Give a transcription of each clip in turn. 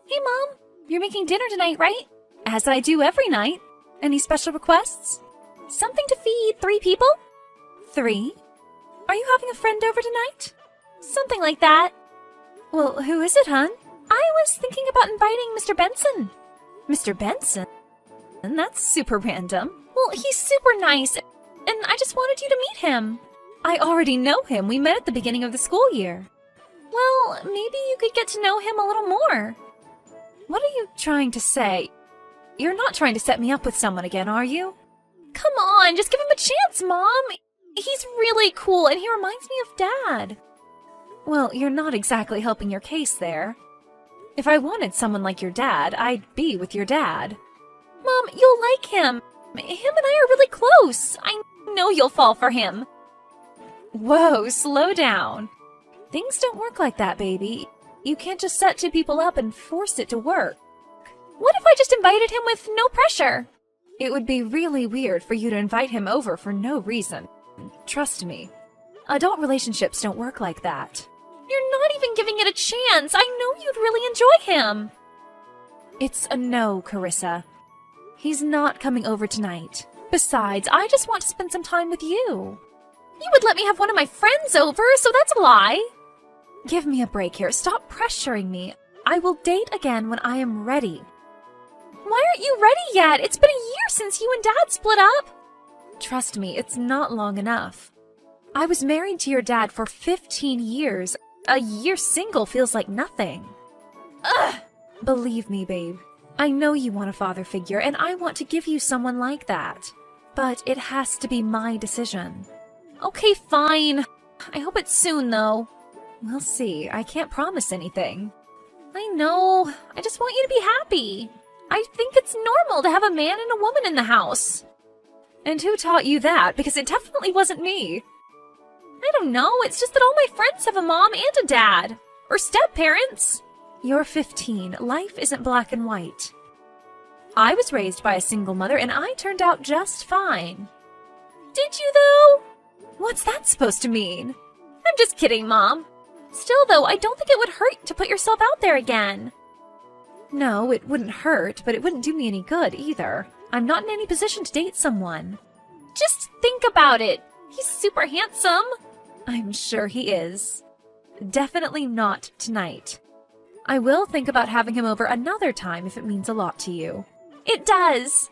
Hey, Mom! You're making dinner tonight, right? As I do every night. Any special requests? Something to feed 3 people? 3? Are you having a friend over tonight? Something like that. Well, who is it, hon? I was thinking about inviting Mr. Benson. Mr. Benson? That's super random. Well, he's super nice, and I just wanted you to meet him. I already know him. We met at the beginning of the school year. Well, maybe you could get to know him a little more. What are you trying to say? You're not trying to set me up with someone again, are you? Come on, just give him a chance, Mom. He's really cool, and he reminds me of Dad. Well, you're not exactly helping your case there. If I wanted someone like your dad, I'd be with your dad. Mom, you'll like him. Him and I are really close. I know you'll fall for him. Whoa, slow down. Things don't work like that, baby. You can't just set 2 people up and force it to work. What if I just invited him with no pressure? It would be really weird for you to invite him over for no reason. Trust me. Adult relationships don't work like that. You're not even giving it a chance. I know you'd really enjoy him. It's a no, Carissa. He's not coming over tonight. Besides, I just want to spend some time with you. You would let me have one of my friends over, so that's a lie. Give me a break here. Stop pressuring me. I will date again when I am ready. Why aren't you ready yet? It's been a year since you and Dad split up. Trust me, it's not long enough. I was married to your dad for 15 years. A year single feels like nothing. Ugh! Believe me, babe. I know you want a father figure, and I want to give you someone like that. But it has to be my decision. Okay, fine. I hope it's soon, though. We'll see. I can't promise anything. I know. I just want you to be happy. I think it's normal to have a man and a woman in the house. And who taught you that? Because it definitely wasn't me. I don't know. It's just that all my friends have a mom and a dad. Or step-parents. You're 15. Life isn't black and white. I was raised by a single mother, and I turned out just fine. Did you, though? What's that supposed to mean? I'm just kidding, Mom. Still, though, I don't think it would hurt to put yourself out there again. No, it wouldn't hurt, but it wouldn't do me any good, either. I'm not in any position to date someone. Just think about it. He's super handsome. I'm sure he is. Definitely not tonight. I will think about having him over another time if it means a lot to you. It does.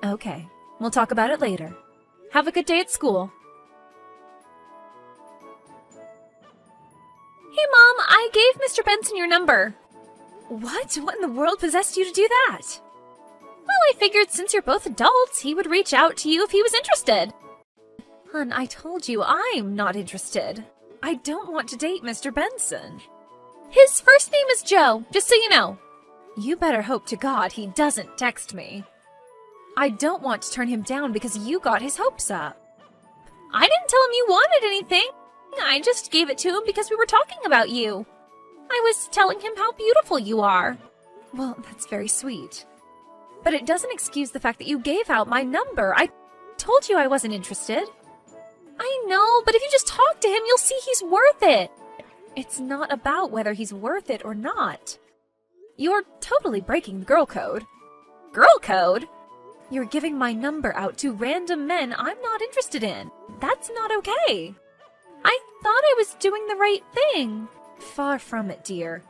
Okay, we'll talk about it later. Have a good day at school. Hey, Mom, I gave Mr. Benson your number. What? What in the world possessed you to do that? Well, I figured since you're both adults, he would reach out to you if he was interested. Hun, I told you I'm not interested. I don't want to date Mr. Benson. His first name is Joe, just so you know. You better hope to God he doesn't text me. I don't want to turn him down because you got his hopes up. I didn't tell him you wanted anything. I just gave it to him because we were talking about you. I was telling him how beautiful you are. Well, that's very sweet. But it doesn't excuse the fact that you gave out my number. I told you I wasn't interested. I know, but if you just talk to him, you'll see he's worth it. It's not about whether he's worth it or not. You're totally breaking the girl code. Girl code? You're giving my number out to random men I'm not interested in. That's not okay. I thought I was doing the right thing. Far from it, dear.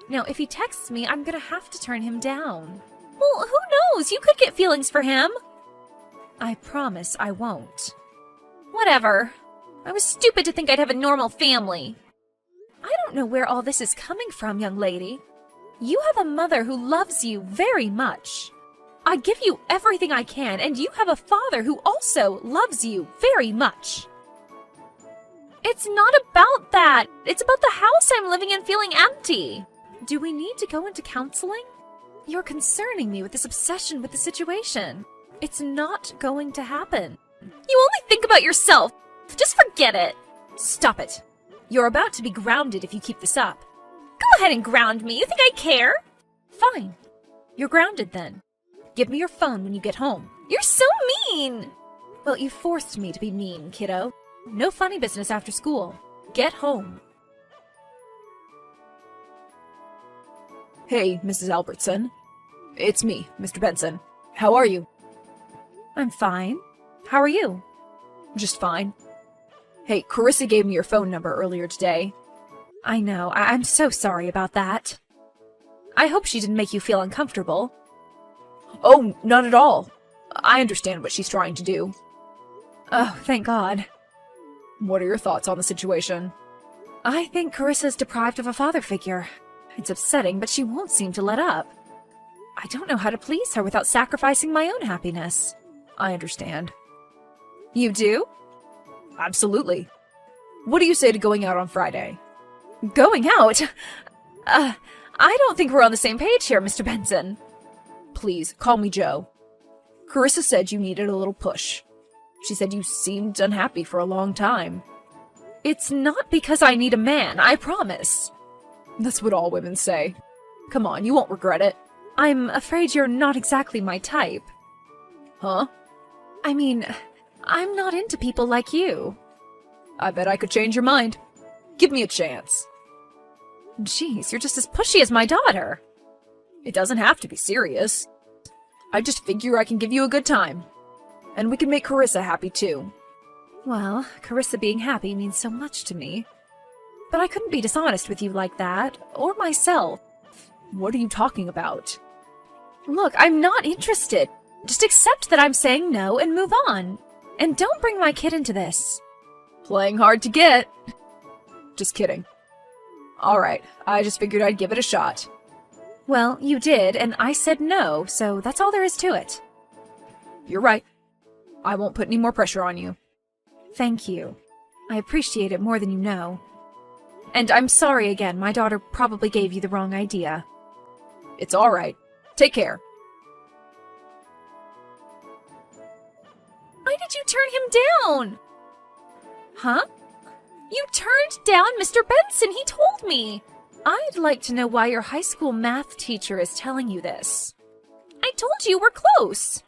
Now, if he texts me, I'm gonna have to turn him down. Well, who knows? You could get feelings for him. I promise I won't. Whatever. I was stupid to think I'd have a normal family. I don't know where all this is coming from, young lady. You have a mother who loves you very much. I give you everything I can, and you have a father who also loves you very much. It's not about that. It's about the house I'm living in feeling empty. Do we need to go into counseling? You're concerning me with this obsession with the situation. It's not going to happen. You only think about yourself. Just forget it. Stop it. You're about to be grounded if you keep this up. Go ahead and ground me. You think I care? Fine. You're grounded then. Give me your phone when you get home. You're so mean. Well, you forced me to be mean, kiddo. No funny business after school. Get home. Hey, Mrs. Albertson. It's me, Mr. Benson. How are you? I'm fine. How are you? Just fine. Hey, Carissa gave me your phone number earlier today. I know. I'm so sorry about that. I hope she didn't make you feel uncomfortable. Oh, not at all. I understand what she's trying to do. Oh, thank God. What are your thoughts on the situation? I think Carissa's deprived of a father figure. It's upsetting, but she won't seem to let up. I don't know how to please her without sacrificing my own happiness. I understand. You do? Absolutely. What do you say to going out on Friday? Going out? I don't think we're on the same page here, Mr. Benson. Please, call me Joe. Carissa said you needed a little push. She said you seemed unhappy for a long time. It's not because I need a man, I promise. That's what all women say. Come on, you won't regret it. I'm afraid you're not exactly my type. Huh? I mean, I'm not into people like you. I bet I could change your mind. Give me a chance. Jeez, you're just as pushy as my daughter. It doesn't have to be serious. I just figure I can give you a good time. And we can make Carissa happy too. Well, Carissa being happy means so much to me. But I couldn't be dishonest with you like that, or myself. What are you talking about? Look, I'm not interested. Just accept that I'm saying no and move on. And don't bring my kid into this. Playing hard to get. Just kidding. Alright, I just figured I'd give it a shot. Well, you did, and I said no, so that's all there is to it. You're right. I won't put any more pressure on you. Thank you. I appreciate it more than you know. And I'm sorry again, my daughter probably gave you the wrong idea. It's alright. Take care. Why did you turn him down? Huh? You turned down Mr. Benson, he told me. I'd like to know why your high school math teacher is telling you this. I told you we're close.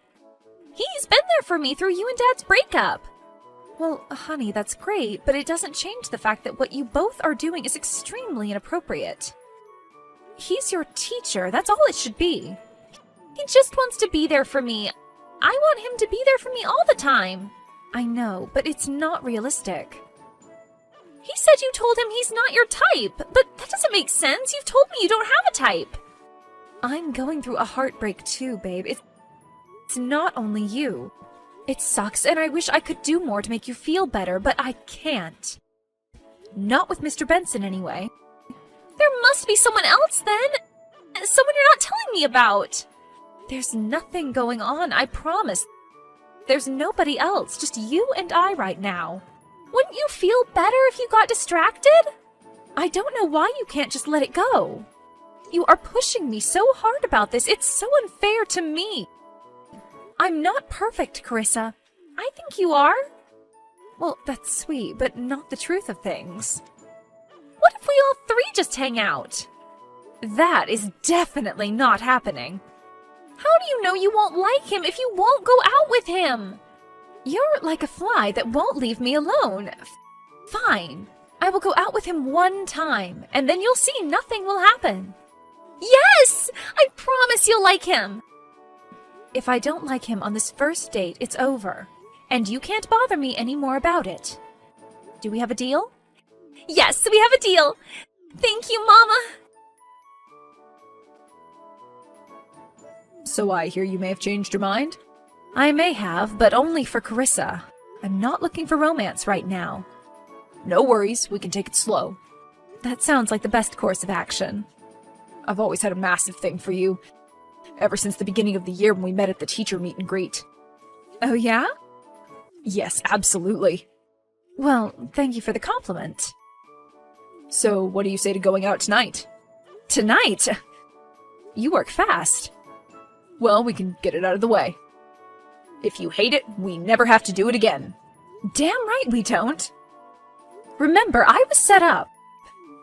He's been there for me through you and Dad's breakup. Well, honey, that's great, but it doesn't change the fact that what you both are doing is extremely inappropriate. He's your teacher, that's all it should be. He just wants to be there for me. I want him to be there for me all the time. I know, but it's not realistic. He said you told him he's not your type, but that doesn't make sense. You've told me you don't have a type. I'm going through a heartbreak too, babe. It's not only you. It sucks, and I wish I could do more to make you feel better, but I can't. Not with Mr. Benson, anyway. There must be someone else, then. Someone you're not telling me about. There's nothing going on, I promise. There's nobody else, just you and I right now. Wouldn't you feel better if you got distracted? I don't know why you can't just let it go. You are pushing me so hard about this. It's so unfair to me. I'm not perfect, Carissa. I think you are. Well, that's sweet, but not the truth of things. What if we all three just hang out? That is definitely not happening. How do you know you won't like him if you won't go out with him? You're like a fly that won't leave me alone. Fine. I will go out with him one time, and then you'll see nothing will happen. Yes! I promise you'll like him. If I don't like him on this first date, it's over. And you can't bother me anymore about it. Do we have a deal? Yes, we have a deal. Thank you, Mama. So I hear you may have changed your mind? I may have, but only for Carissa. I'm not looking for romance right now. No worries, we can take it slow. That sounds like the best course of action. I've always had a massive thing for you. Ever since the beginning of the year when we met at the teacher meet and greet. Oh, yeah? Yes, absolutely. Well, thank you for the compliment. So, what do you say to going out tonight? Tonight? You work fast. Well, we can get it out of the way. If you hate it, we never have to do it again. Damn right we don't. Remember, I was set up.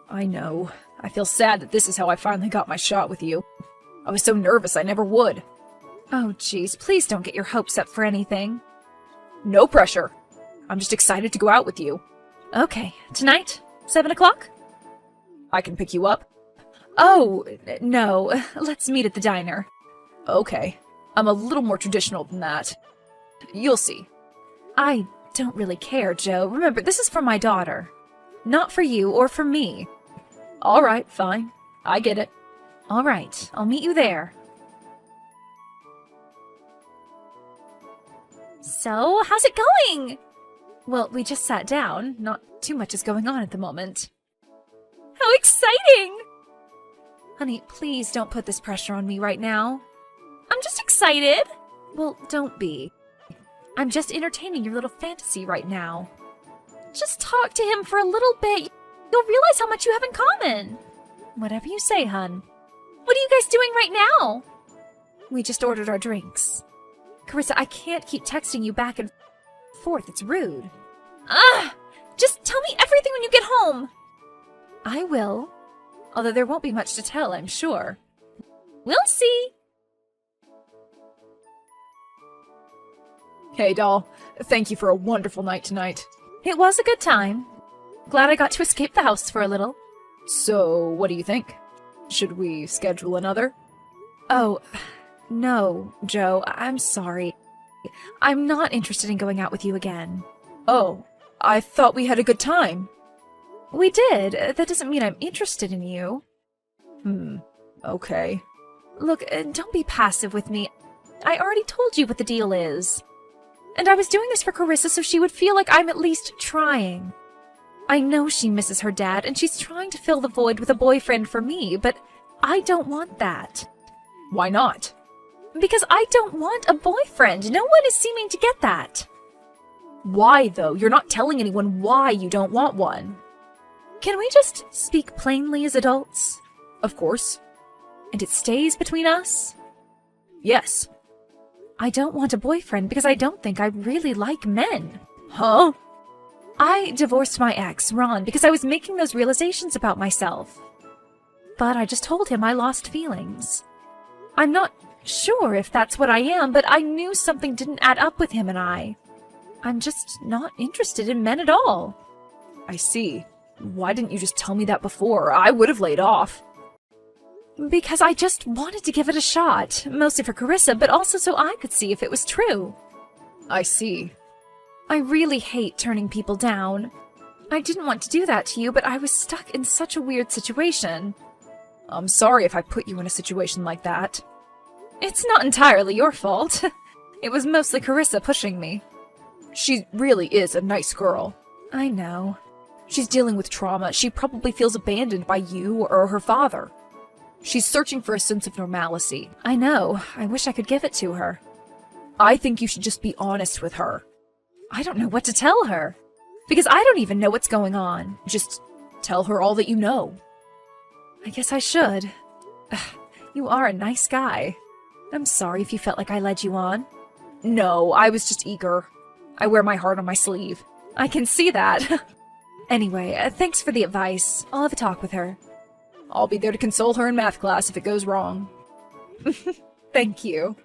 I know. I feel sad that this is how I finally got my shot with you. I was so nervous I never would. Oh, jeez, please don't get your hopes up for anything. No pressure. I'm just excited to go out with you. Okay, tonight? 7 o'clock? I can pick you up. Oh, no, let's meet at the diner. Okay, I'm a little more traditional than that. You'll see. I don't really care, Joe. Remember, this is for my daughter. Not for you or for me. All right, fine. I get it. All right, I'll meet you there. So, how's it going? Well, we just sat down. Not too much is going on at the moment. How exciting! Honey, please don't put this pressure on me right now. I'm just excited. Well, don't be. I'm just entertaining your little fantasy right now. Just talk to him for a little bit. You'll realize how much you have in common. Whatever you say, hun. What are you guys doing right now? We just ordered our drinks. Carissa, I can't keep texting you back and forth. It's rude. Ugh! Just tell me everything when you get home. I will. Although there won't be much to tell, I'm sure. We'll see. Hey, doll. Thank you for a wonderful night tonight. It was a good time. Glad I got to escape the house for a little. So, what do you think? Should we schedule another? Oh, no, Joe. I'm sorry. I'm not interested in going out with you again. Oh, I thought we had a good time. We did. That doesn't mean I'm interested in you. Okay. Look, don't be passive with me. I already told you what the deal is. And I was doing this for Carissa so she would feel like I'm at least trying. I know she misses her dad, and she's trying to fill the void with a boyfriend for me, but I don't want that. Why not? Because I don't want a boyfriend. No one is seeming to get that. Why, though? You're not telling anyone why you don't want one. Can we just speak plainly as adults? Of course. And it stays between us? Yes. I don't want a boyfriend because I don't think I really like men. Huh? I divorced my ex, Ron, because I was making those realizations about myself. But I just told him I lost feelings. I'm not sure if that's what I am, but I knew something didn't add up with him and I. I'm just not interested in men at all. I see. Why didn't you just tell me that before? I would have laid off. Because I just wanted to give it a shot, mostly for Carissa, but also so I could see if it was true. I see. I really hate turning people down. I didn't want to do that to you, but I was stuck in such a weird situation. I'm sorry if I put you in a situation like that. It's not entirely your fault. It was mostly Carissa pushing me. She really is a nice girl. I know. She's dealing with trauma. She probably feels abandoned by you or her father. She's searching for a sense of normalcy. I know. I wish I could give it to her. I think you should just be honest with her. I don't know what to tell her. Because I don't even know what's going on. Just tell her all that you know. I guess I should. You are a nice guy. I'm sorry if you felt like I led you on. No, I was just eager. I wear my heart on my sleeve. I can see that. Anyway, thanks for the advice. I'll have a talk with her. I'll be there to console her in math class if it goes wrong. Thank you.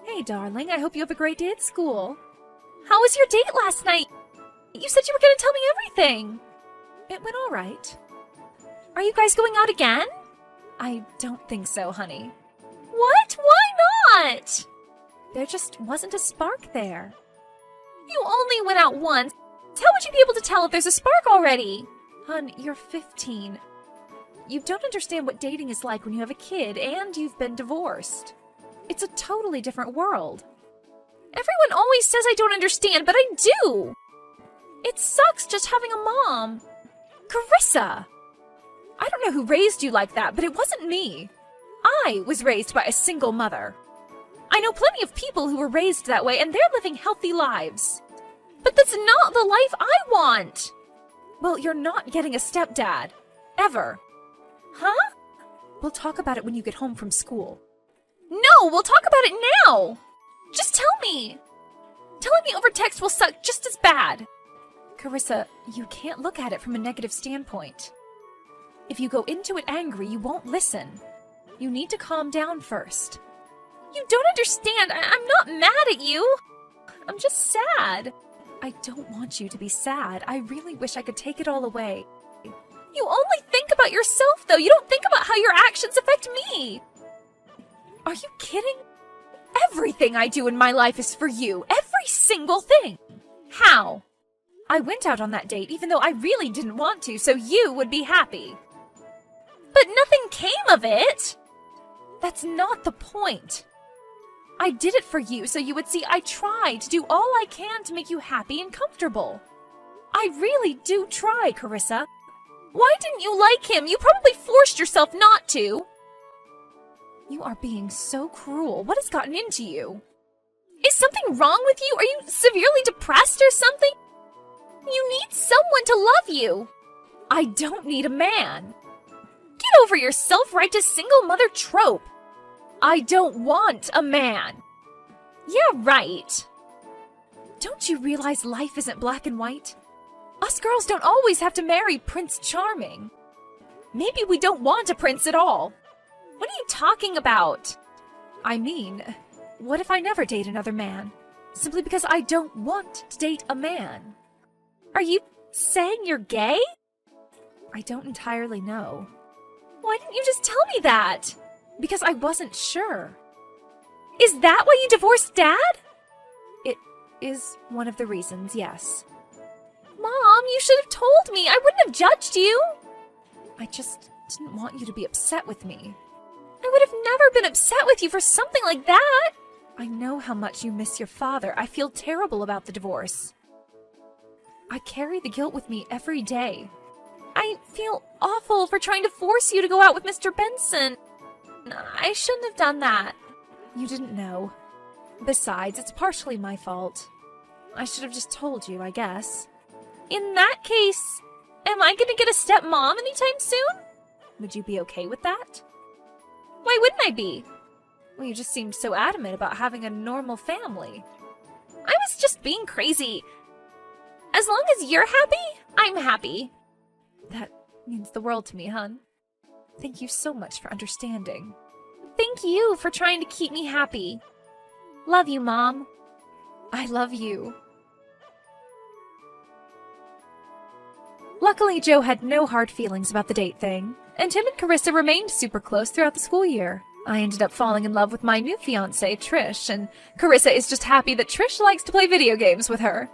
Hey, darling, I hope you have a great day at school. How was your date last night? You said you were going to tell me everything. It went all right. Are you guys going out again? I don't think so, honey. What? Why not? There just wasn't a spark there. You only went out once. How would you be able to tell if there's a spark already? Hon, you're 15. You don't understand what dating is like when you have a kid and you've been divorced. It's a totally different world. Everyone always says I don't understand, but I do. It sucks just having a mom. Carissa! I don't know who raised you like that, but it wasn't me. I was raised by a single mother. I know plenty of people who were raised that way, and they're living healthy lives. But that's not the life I want. Well, you're not getting a stepdad. Ever. Huh? We'll talk about it when you get home from school. No, we'll talk about it now. Just tell me. Telling me over text will suck just as bad. Carissa, you can't look at it from a negative standpoint. If you go into it angry, you won't listen. You need to calm down first. You don't understand. I'm not mad at you. I'm just sad. I don't want you to be sad. I really wish I could take it all away. You only think about yourself, though. You don't think about how your actions affect me. Are you kidding? Everything I do in my life is for you. Every single thing. How? I went out on that date even though I really didn't want to, so you would be happy. But nothing came of it. That's not the point. I did it for you so you would see I try to do all I can to make you happy and comfortable. I really do try, Carissa. Why didn't you like him? You probably forced yourself not to. You are being so cruel. What has gotten into you? Is something wrong with you? Are you severely depressed or something? You need someone to love you. I don't need a man. Get over your self-righteous single mother trope. I don't want a man. Yeah, right. Don't you realize life isn't black and white? Us girls don't always have to marry Prince Charming. Maybe we don't want a prince at all. What are you talking about? I mean, what if I never date another man? Simply because I don't want to date a man. Are you saying you're gay? I don't entirely know. Why didn't you just tell me that? Because I wasn't sure. Is that why you divorced Dad? It is one of the reasons, yes. Mom, you should have told me. I wouldn't have judged you. I just didn't want you to be upset with me. I would have never been upset with you for something like that. I know how much you miss your father. I feel terrible about the divorce. I carry the guilt with me every day. I feel awful for trying to force you to go out with Mr. Benson. I shouldn't have done that. You didn't know. Besides, it's partially my fault. I should have just told you, I guess. In that case, am I going to get a stepmom anytime soon? Would you be okay with that? Why wouldn't I be? Well, you just seemed so adamant about having a normal family. I was just being crazy. As long as you're happy, I'm happy. That means the world to me, hon. Thank you so much for understanding. Thank you for trying to keep me happy. Love you, Mom. I love you. Luckily, Joe had no hard feelings about the date thing, and Tim and Carissa remained super close throughout the school year. I ended up falling in love with my new fiancé, Trish, and Carissa is just happy that Trish likes to play video games with her.